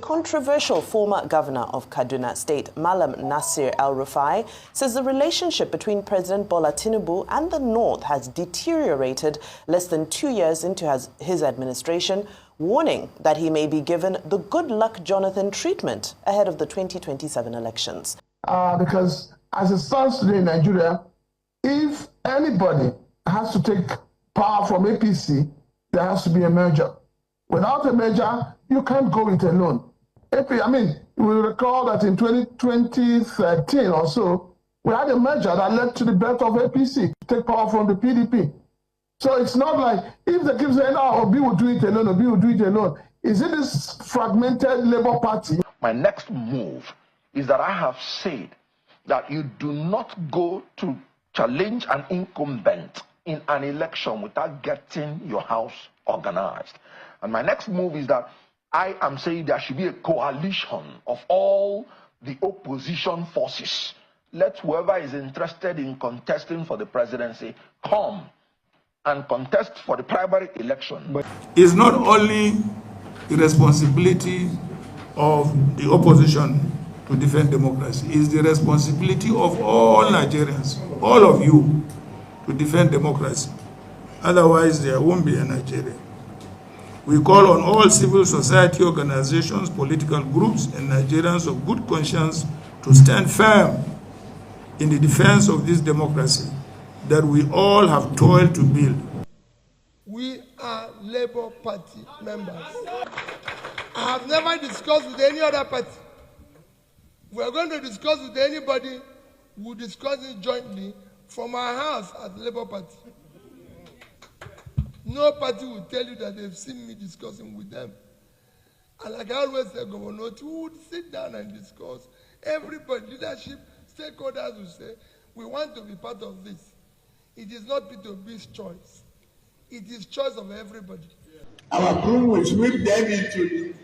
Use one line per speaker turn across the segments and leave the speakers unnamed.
controversial former governor of Kaduna State, Malam Nasir El-Rufai, says the relationship between President Bola Tinubu and the North has deteriorated less than 2 years into his administration, warning that he may be given the Goodluck Jonathan treatment ahead of the 2027 elections.
Because as it stands today in Nigeria, if anybody has to take power from APC, there has to be a merger. Without a merger, you can't go it alone. We recall that in 2013 or so, we had a merger that led to the birth of APC to take power from the PDP. So it's not like if they keep saying, oh, Obi will do it alone, Obi will do it alone. Is it this fragmented Labour Party?
My next move is that I have said that you do not go to challenge an incumbent in an election without getting your house organized. And my next move is that I am saying there should be a coalition of all the opposition forces. Let whoever is interested in contesting for the presidency come and contest for the primary election.
But it's not only the responsibility of the opposition to defend democracy, it's the responsibility of all Nigerians, all of you, to defend democracy. Otherwise, there won't be a Nigeria. We call on all civil society organizations, political groups, and Nigerians of good conscience to stand firm in the defense of this democracy that we all have toiled to build.
We are Labour Party members. I have never discussed with any other party. We are going to discuss with anybody, we'll discuss it jointly from our house at Labour Party. No party will tell you that they've seen me discussing with them. And like I always say, Governor, we would sit down and discuss. Everybody, leadership, stakeholders will say, we want to be part of this. It is not Peter Obi's choice. It is choice of everybody.
Our crew will sweep them into the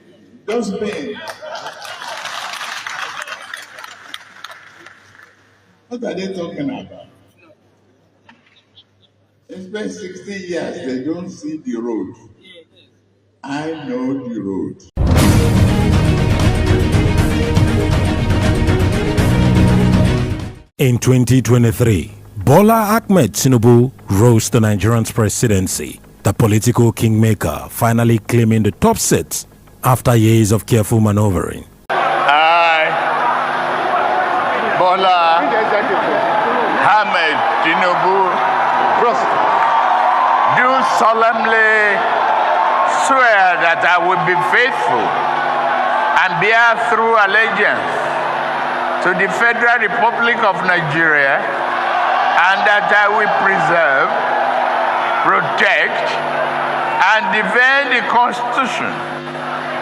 dustbin. What are they talking about? It's been 60 years, they don't see the road. I know the road.
In 2023, Bola Ahmed Tinubu rose to Nigerian's presidency, the political kingmaker finally claiming the top seat after years of careful maneuvering.
I, Bola Ahmed Tinubu, do solemnly swear that I will be faithful and bear true allegiance to the Federal Republic of Nigeria, and that I will preserve, protect, and defend the Constitution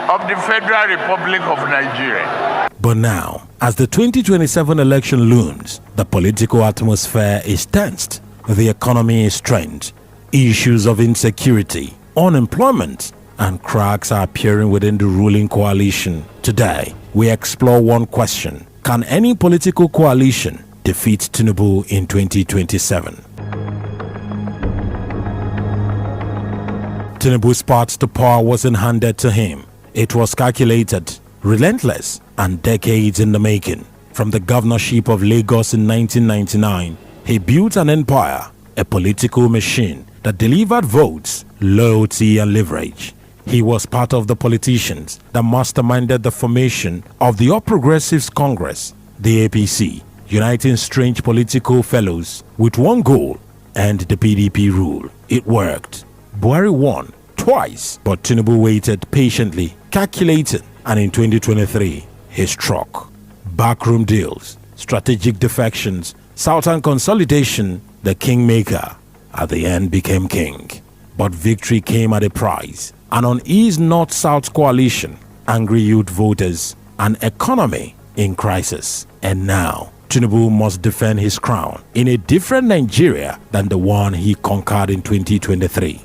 of the Federal Republic of Nigeria.
But now, as the 2027 election looms, the political atmosphere is tensed, the economy is strained, issues of insecurity, unemployment, and cracks are appearing within the ruling coalition. Today, we explore one question: can any political coalition defeat Tinubu in 2027? Tinubu's path to power wasn't handed to him. It was calculated, relentless, and decades in the making. From the governorship of Lagos in 1999, he built an empire, a political machine that delivered votes, loyalty, and leverage. He was part of the politicians that masterminded the formation of the All Progressives Congress, the APC, uniting strange political fellows with one goal: end the PDP rule. It worked. Buhari won twice, but Tinubu waited patiently, calculated, and in 2023, he struck. Backroom deals, strategic defections, Southern consolidation, the kingmaker at the end became king. But victory came at a price: an uneased North-South coalition, angry youth voters, an economy in crisis. And now, Tinubu must defend his crown in a different Nigeria than the one he conquered in 2023.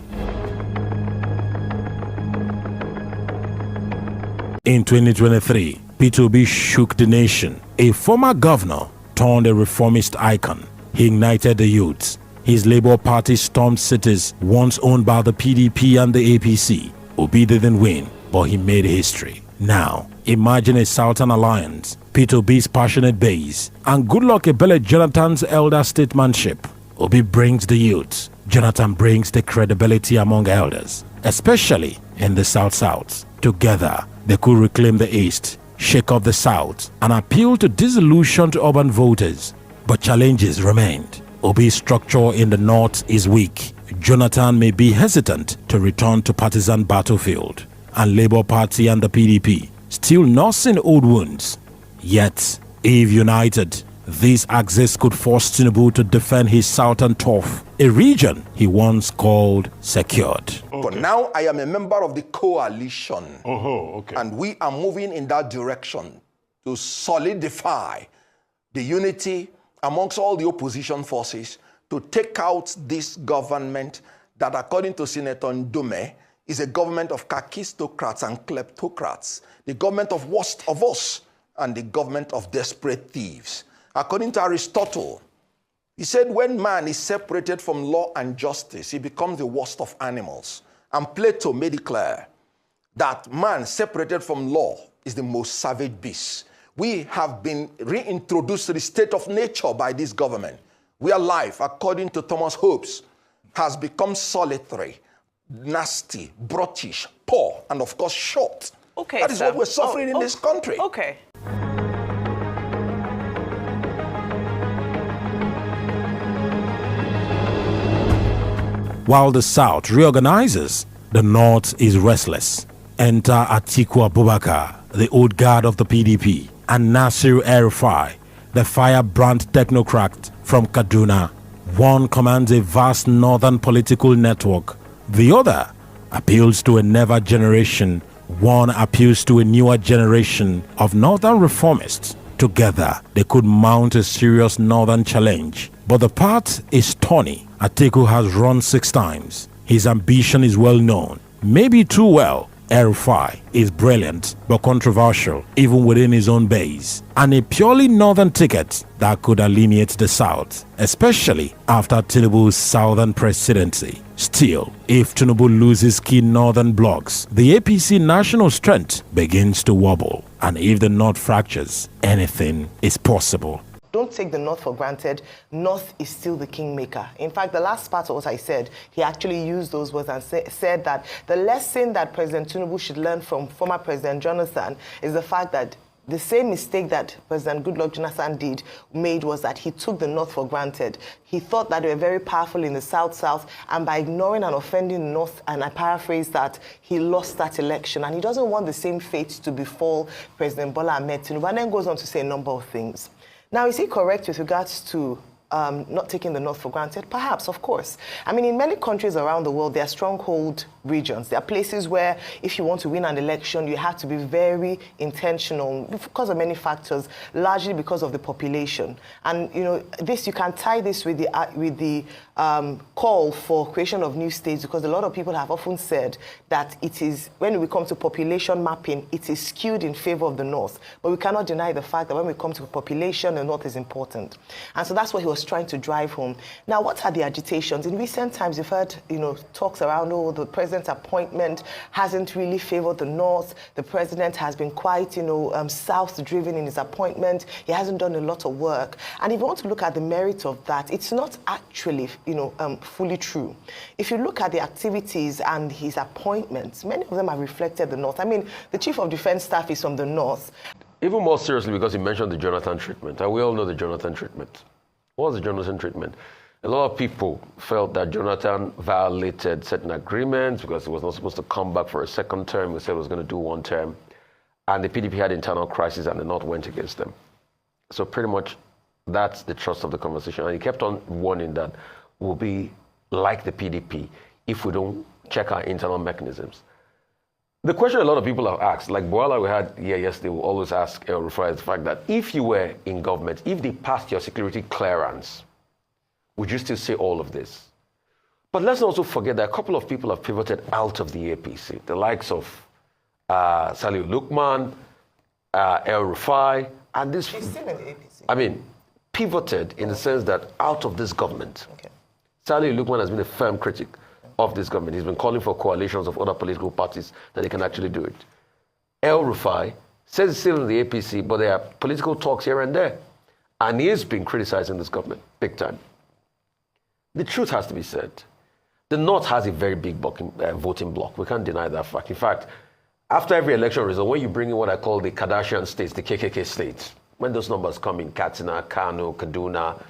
In 2023, Peter Obi shook the nation. A former governor turned a reformist icon. He ignited the youths. His Labour Party stormed cities once owned by the PDP and the APC. Obi didn't win, but he made history. Now, imagine a Southern alliance, Peter Obi's passionate base, and Goodluck Jonathan's elder statesmanship. Obi brings the youth. Jonathan brings the credibility among elders, especially in the South-South. Together, they could reclaim the East, shake up the South, and appeal to disillusioned urban voters. But challenges remained. Obi's structure in the North is weak. Jonathan may be hesitant to return to partisan battlefield, and Labour Party and the PDP still nursing old wounds. Yet, if united, this axis could force Tinubu to defend his southern turf, a region he once called secured.
Okay. But now I am a member of the coalition.
Okay.
And we are moving in that direction to solidify the unity amongst all the opposition forces to take out this government that, according to Senator Ndume, is a government of kakistocrats and kleptocrats, the government of worst of us, and the government of desperate thieves. According to Aristotle, he said when man is separated from law and justice, he becomes the worst of animals. And Plato made it clear that man separated from law is the most savage beast. We have been reintroduced to the state of nature by this government, where life, according to Thomas Hobbes, has become solitary, nasty, brutish, poor, and of course short.
Okay,
that is what we're suffering in this country.
Okay.
While the South reorganizes, the North is restless. Enter Atiku Abubakar, the old guard of the PDP, and El-Rufai, the firebrand technocrat from Kaduna. One commands a vast northern political network. The other appeals to a newer generation. One appeals to a newer generation of northern reformists. Together, they could mount a serious northern challenge. But the path is thorny. Atiku has run 6 times. His ambition is well known, maybe too well. El-Rufai is brilliant but controversial even within his own base, and a purely northern ticket that could alienate the South, especially after Tinubu's southern presidency. Still, if Tinubu loses key northern blocks, the APC national strength begins to wobble, and if the North fractures, anything is possible.
Don't take the North for granted. North is still the kingmaker. In fact, the last part of what I said, he actually used those words and said that the lesson that President Tinubu should learn from former President Jonathan is the fact that the same mistake that President Goodluck Jonathan made was that he took the North for granted. He thought that they were very powerful in the South, and by ignoring and offending the North, and I paraphrase that, he lost that election. And he doesn't want the same fate to befall President Bola Ahmed Tinubu, and then goes on to say a number of things. Now, is he correct with regards to not taking the North for granted? Perhaps, of course. I mean, in many countries around the world, there are stronghold regions. There are places where if you want to win an election, you have to be very intentional because of many factors, largely because of the population. And, you know, this, you can tie this with the call for creation of new states, because a lot of people have often said that it is, when we come to population mapping, it is skewed in favor of the North. But we cannot deny the fact that when we come to population, the North is important. And so that's what he was trying to drive home. Now, what are the agitations? In recent times, you've heard, you know, talks around, oh, the president's appointment hasn't really favored the North. The president has been quite, you know, South-driven in his appointment. He hasn't done a lot of work. And if you want to look at the merit of that, it's not actually, you know, fully true. If you look at the activities and his appointments, many of them have reflected the North. I mean, the Chief of Defense Staff is from the North.
Even more seriously, because he mentioned the Jonathan treatment, and we all know the Jonathan treatment. What was the Jonathan treatment? A lot of people felt that Jonathan violated certain agreements because he was not supposed to come back for a second term. He said he was going to do 1 term. And the PDP had internal crisis and the North went against them. So pretty much that's the thrust of the conversation. And he kept on warning that we'll be like the PDP if we don't check our internal mechanisms. The question a lot of people have asked, like Bola we had here yesterday, will always ask El-Rufai, the fact that if you were in government, if they passed your security clearance, would you still say all of this? But let's also forget that a couple of people have pivoted out of the APC, the likes of Saliu Lukman, El-Rufai, and this...
He's still in the APC.
I mean, pivoted in the sense that out of this government.
Okay.
Saliu Lukman has been a firm critic of this government. He's been calling for coalitions of other political parties that they can actually do it. El-Rufai says he's still in the APC, but there are political talks here and there. And he has been criticizing this government big time. The truth has to be said. The North has a very big voting bloc. We can't deny that fact. In fact, after every election result, when you bring in what I call the Kardashian states, the KKK states, when those numbers come in, Katsina, Kano, Kaduna,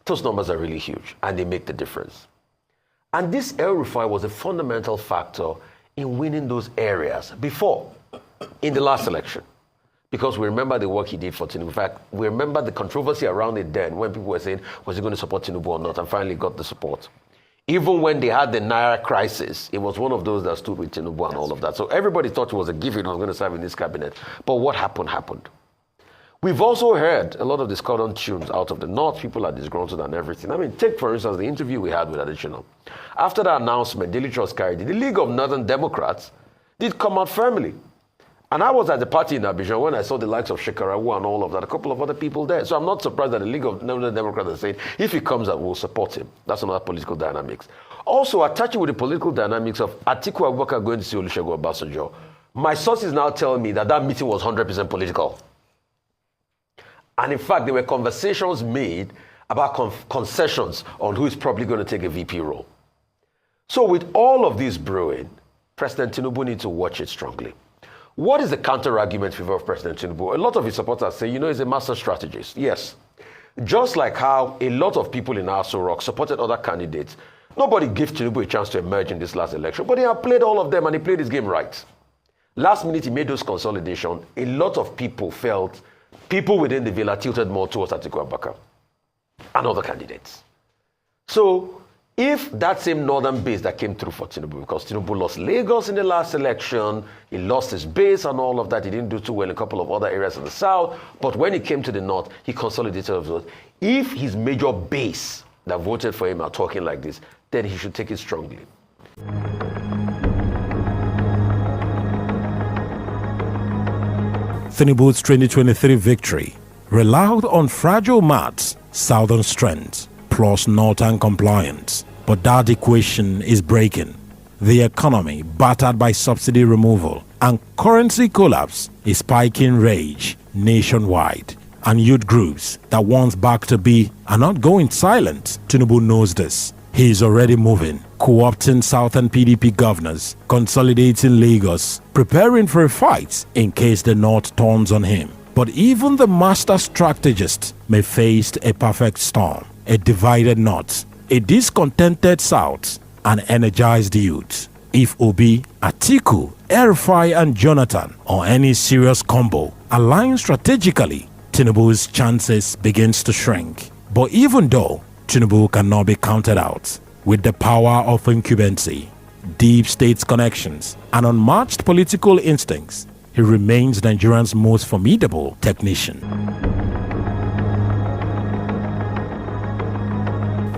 those numbers are really huge, and they make the difference. And this El-Rufai was a fundamental factor in winning those areas before, in the last election. Because we remember the work he did for Tinubu. In fact, we remember the controversy around it then when people were saying, was he going to support Tinubu or not, and finally got the support. Even when they had the Naira crisis, it was one of those that stood with Tinubu and all of that. So everybody thought it was a given, I was going to serve in this cabinet. But what happened, happened. We've also heard a lot of discordant tunes out of the North. People are disgruntled and everything. I mean, take, for instance, the interview we had with Additional. After the announcement, Daily Trust carried it, the League of Northern Democrats did come out firmly. And I was at the party in Abidjan when I saw the likes of Shekarawu and all of that, a couple of other people there. So I'm not surprised that the League of Northern Democrats are saying, if he comes out, we'll support him. That's another political dynamics. Also, attaching with the political dynamics of Atiku Abubakar going to see Olusegun Obasanjo, my sources now tell me that that meeting was 100% political. And in fact, there were conversations made about concessions on who is probably going to take a VP role. So with all of this brewing, President Tinubu needs to watch it strongly. What is the counter-argument in favor of President Tinubu? A lot of his supporters say, he's a master strategist. Yes. Just like how a lot of people in Aso Rock supported other candidates, nobody gave Tinubu a chance to emerge in this last election, but he had played all of them and he played his game right. Last minute, he made those consolidation. A lot of people felt people within the villa tilted more towards Atiku Abubakar and other candidates. So, if that same northern base that came through for Tinubu, because Tinubu lost Lagos in the last election, he lost his base and all of that, he didn't do too well in a couple of other areas in the south, but when he came to the north, he consolidated his vote. If his major base that voted for him are talking like this, then he should take it strongly.
Tinubu's 2023 victory relied on fragile maths, southern strength, plus northern compliance. But that equation is breaking. The economy, battered by subsidy removal and currency collapse, is spiking rage nationwide. And youth groups that once back to be are not going silent. Tinubu knows this. He is already moving, co-opting southern PDP governors, consolidating Lagos, preparing for a fight in case the North turns on him. But even the master strategist may face a perfect storm, a divided North, a discontented South, and energized youth. If Obi, Atiku, El-Rufai, and Jonathan, or any serious combo, align strategically, Tinubu's chances begins to shrink. But even though Tinubu cannot be counted out, with the power of incumbency, deep state connections, and unmatched political instincts, he remains Nigeria's most formidable technician.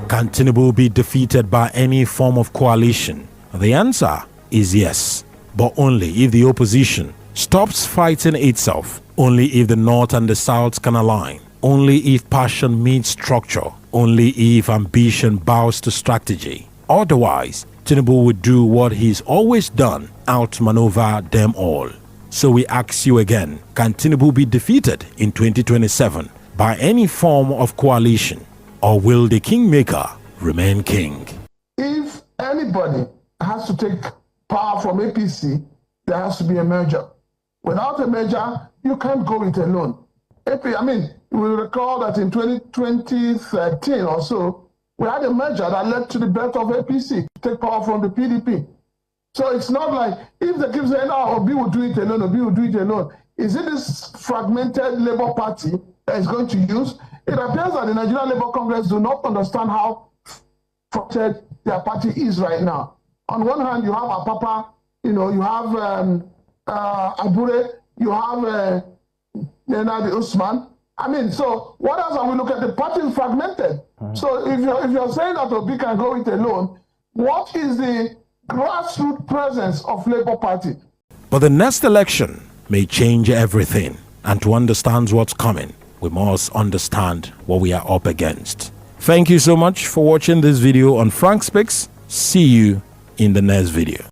Can Tinubu be defeated by any form of coalition? The answer is yes, but only if the opposition stops fighting itself, only if the North and the South can align, only if passion meets structure, only if ambition bows to strategy. Otherwise, Tinubu would do what he's always done, outmaneuver them all. So we ask you again, can Tinubu be defeated in 2027 by any form of coalition? Or will the kingmaker remain king?
If anybody has to take power from APC, there has to be a merger. Without a merger, you can't go it alone. You will recall that in 2013 or so, we had a merger that led to the birth of APC, to take power from the PDP. So it's not like, if they keep saying, Obi will do it alone, Obi will do it alone. Is it this fragmented Labour Party that is going to use? It appears that the Nigerian Labour Congress do not understand how fragmented their party is right now. On one hand, you have Apapa, you have Abure, you have Nenadi Usman. So what else are we looking at? The party is fragmented. So if you're saying that Obi can go it alone, what is the grassroots presence of Labour Party?
But the next election may change everything. And to understand what's coming, we must understand what we are up against. Thank you so much for watching this video on Frank Speaks. See you in the next video.